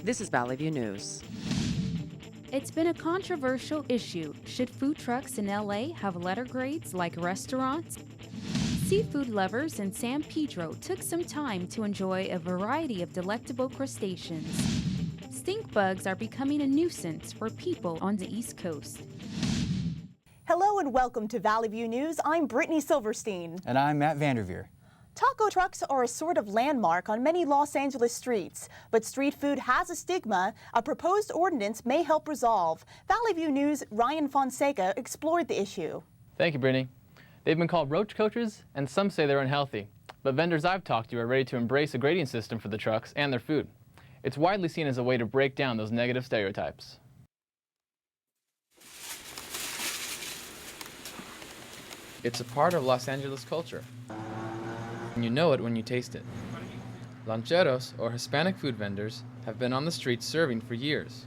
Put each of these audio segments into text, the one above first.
This is Valley View News. It's been a controversial issue. Should food trucks in LA have letter grades like restaurants? Seafood lovers in San Pedro took some time to enjoy a variety of delectable crustaceans. Stink bugs are becoming a nuisance for people on the East Coast. Hello and welcome to Valley View News. I'm Brittany Silverstein. And I'm Matt Vanderveer. Taco trucks are a sort of landmark on many Los Angeles streets, but street food has a stigma a proposed ordinance may help resolve. Valley View News' Ryan Fonseca explored the issue. Thank you, Brittany. They've been called roach coaches, and some say they're unhealthy. But vendors I've talked to are ready to embrace a grading system for the trucks and their food. It's widely seen as a way to break down those negative stereotypes. It's a part of Los Angeles culture. And you know it when you taste it. Lancheros, or Hispanic food vendors, have been on the streets serving for years.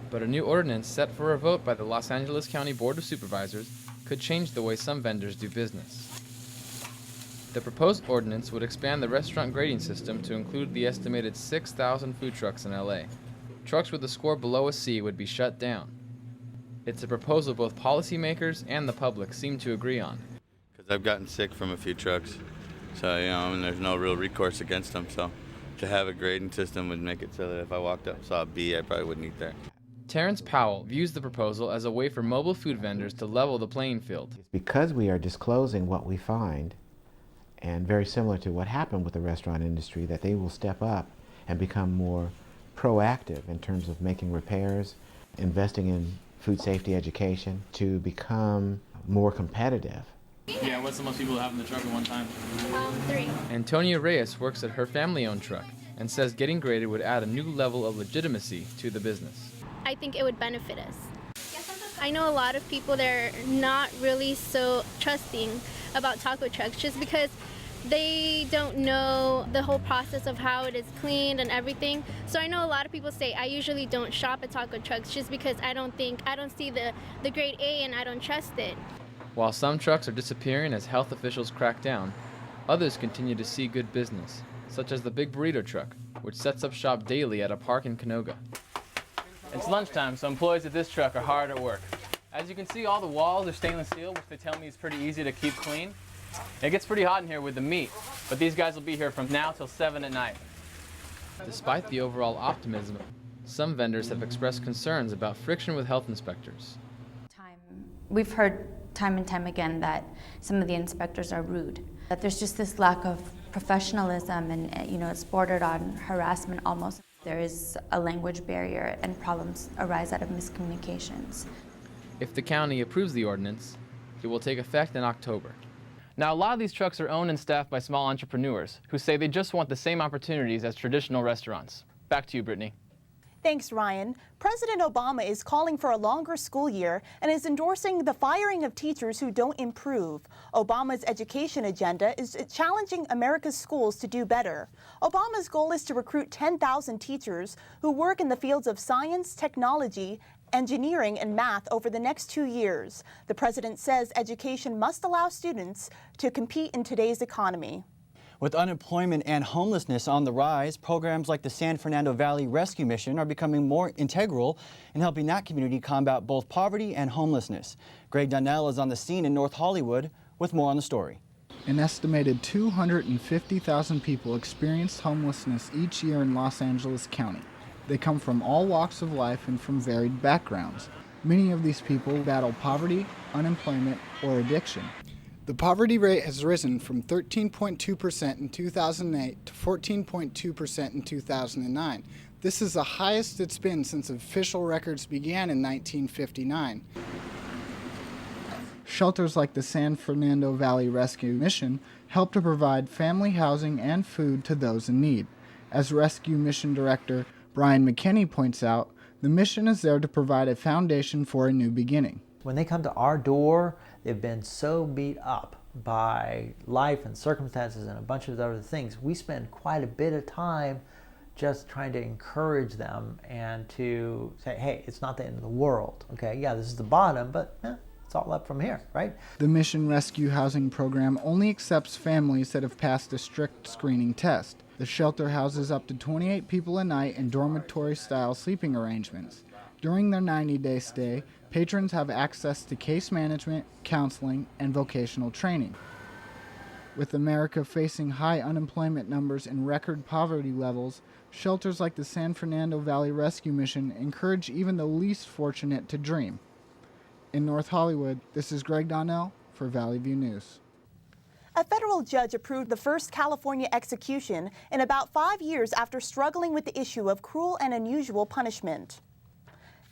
But a new ordinance set for a vote by the Los Angeles County Board of Supervisors could change the way some vendors do business. The proposed ordinance would expand the restaurant grading system to include the estimated 6,000 food trucks in LA. Trucks with a score below a C would be shut down. It's a proposal both policymakers and the public seem to agree on. Because I've gotten sick from a few trucks. So, and there's no real recourse against them. So to have a grading system would make it so that if I walked up and saw a B, I probably wouldn't eat there. Terrence Powell views the proposal as a way for mobile food vendors to level the playing field. Because we are disclosing what we find, and very similar to what happened with the restaurant industry, that they will step up and become more proactive in terms of making repairs, investing in food safety education to become more competitive. Yeah, what's the most people have in the truck at one time? 3. Antonia Reyes works at her family-owned truck and says getting graded would add a new level of legitimacy to the business. I think it would benefit us. I know a lot of people that are not really so trusting about taco trucks just because they don't know the whole process of how it is cleaned and everything. So I know a lot of people say I usually don't shop at taco trucks just because I don't see the grade A and I don't trust it. While some trucks are disappearing as health officials crack down, others continue to see good business, such as the Big Burrito truck, which sets up shop daily at a park in Canoga. It's lunchtime, so employees at this truck are hard at work. As you can see, all the walls are stainless steel, which they tell me is pretty easy to keep clean. It gets pretty hot in here with the meat, but these guys will be here from now till 7 at night. Despite the overall optimism, some vendors have expressed concerns about friction with health inspectors. We've heard time and time again that some of the inspectors are rude, that there's just this lack of professionalism and it's bordered on harassment almost. There is a language barrier and problems arise out of miscommunications. If the county approves the ordinance, it will take effect in October. Now, a lot of these trucks are owned and staffed by small entrepreneurs who say they just want the same opportunities as traditional restaurants. Back to you, Brittany. Thanks, Ryan. President Obama is calling for a longer school year and is endorsing the firing of teachers who don't improve. Obama's education agenda is challenging America's schools to do better. Obama's goal is to recruit 10,000 teachers who work in the fields of science, technology, engineering, and math over the next 2 years. The president says education must allow students to compete in today's economy. With unemployment and homelessness on the rise, programs like the San Fernando Valley Rescue Mission are becoming more integral in helping that community combat both poverty and homelessness. Greg Donnell is on the scene in North Hollywood with more on the story. An estimated 250,000 people experience homelessness each year in Los Angeles County. They come from all walks of life and from varied backgrounds. Many of these people battle poverty, unemployment, or addiction. The poverty rate has risen from 13.2% in 2008 to 14.2% in 2009. This is the highest it's been since official records began in 1959. Shelters like the San Fernando Valley Rescue Mission help to provide family housing and food to those in need. As Rescue Mission Director Brian McKinney points out, the mission is there to provide a foundation for a new beginning. When they come to our door, they've been so beat up by life and circumstances and a bunch of other things. We spend quite a bit of time just trying to encourage them and to say, hey, it's not the end of the world. Okay, yeah, this is the bottom, but it's all up from here, right? The Mission Rescue Housing Program only accepts families that have passed a strict screening test. The shelter houses up to 28 people a night in dormitory-style sleeping arrangements. During their 90-day stay, patrons have access to case management, counseling, and vocational training. With America facing high unemployment numbers and record poverty levels, shelters like the San Fernando Valley Rescue Mission encourage even the least fortunate to dream. In North Hollywood, this is Greg Donnell for Valley View News. A federal judge approved the first California execution in about 5 years after struggling with the issue of cruel and unusual punishment.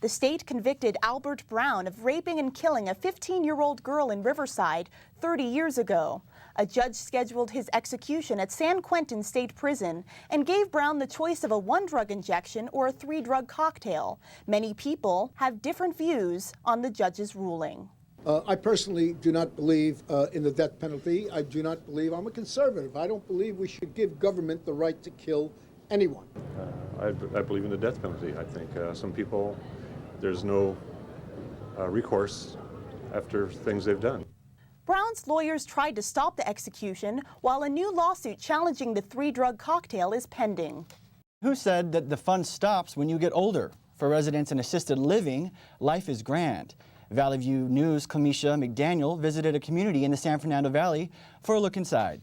The state convicted Albert Brown of raping and killing a 15-year-old girl in Riverside 30 years ago. A judge scheduled his execution at San Quentin State Prison and gave Brown the choice of a 1-drug injection or a 3-drug cocktail. Many people have different views on the judge's ruling. I personally do not believe in the death penalty. I do not believe, I'm a conservative. I don't believe we should give government the right to kill anyone. I believe in the death penalty. I think some people, there's no recourse after things they've done. Brown's lawyers tried to stop the execution while a new lawsuit challenging the 3-drug cocktail is pending. Who said that the fun stops when you get older? For residents in assisted living, life is grand. Valley View News' Camisha McDaniel visited a community in the San Fernando Valley for a look inside.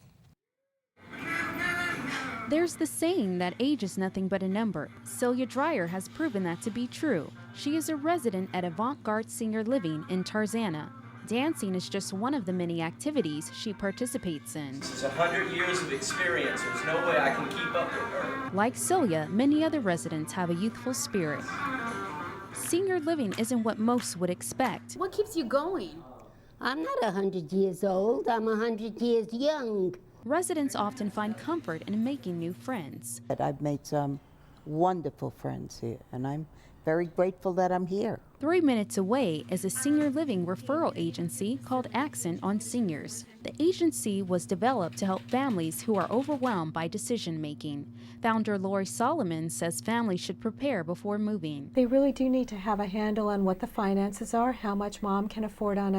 There's the saying that age is nothing but a number. Celia Dreyer has proven that to be true. She is a resident at Avant-Garde Senior Living in Tarzana. Dancing is just one of the many activities she participates in. It's 100 years of experience. There's no way I can keep up with her. Like Celia, many other residents have a youthful spirit. Senior living isn't what most would expect. What keeps you going? I'm not 100 years old. I'm 100 years young. Residents often find comfort in making new friends. I've made some wonderful friends here, and I'm very grateful that I'm here. 3 minutes away is a senior living referral agency called Accent on Seniors. The agency was developed to help families who are overwhelmed by decision making. Founder Lori Solomon says families should prepare before moving. They really do need to have a handle on what the finances are, how much mom can afford on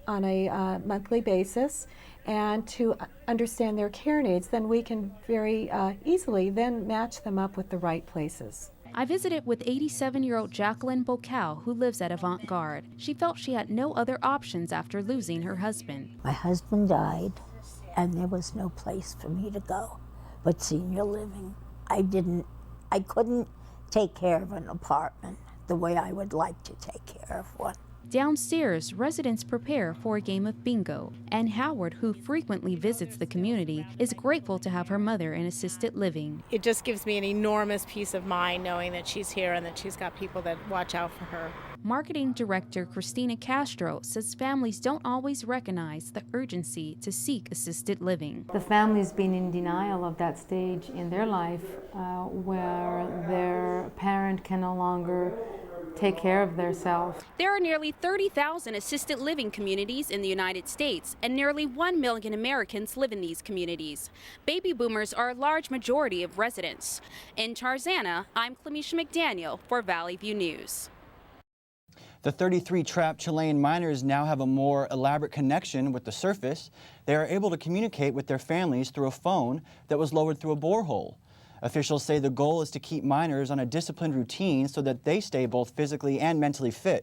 a monthly basis, and to understand their care needs. Then we can very easily then match them up with the right places. I visited with 87-year-old Jacqueline Bocal, who lives at Avant-Garde. She felt she had no other options after losing her husband. My husband died, and there was no place for me to go but senior living. I couldn't take care of an apartment the way I would like to take care of one. Downstairs, residents prepare for a game of bingo. Ann Howard, who frequently visits the community, is grateful to have her mother in assisted living. It just gives me an enormous peace of mind knowing that she's here and that she's got people that watch out for her. Marketing director Christina Castro says families don't always recognize the urgency to seek assisted living. The family's been in denial of that stage in their life where their parent can no longer take care of themselves. There are nearly 30,000 assisted living communities in the United States, and nearly 1 million Americans live in these communities. Baby boomers are a large majority of residents. In Tarzana, I'm Camisha McDaniel for Valley View News. The 33 trapped Chilean miners now have a more elaborate connection with the surface. They are able to communicate with their families through a phone that was lowered through a borehole. Officials say the goal is to keep miners on a disciplined routine so that they stay both physically and mentally fit.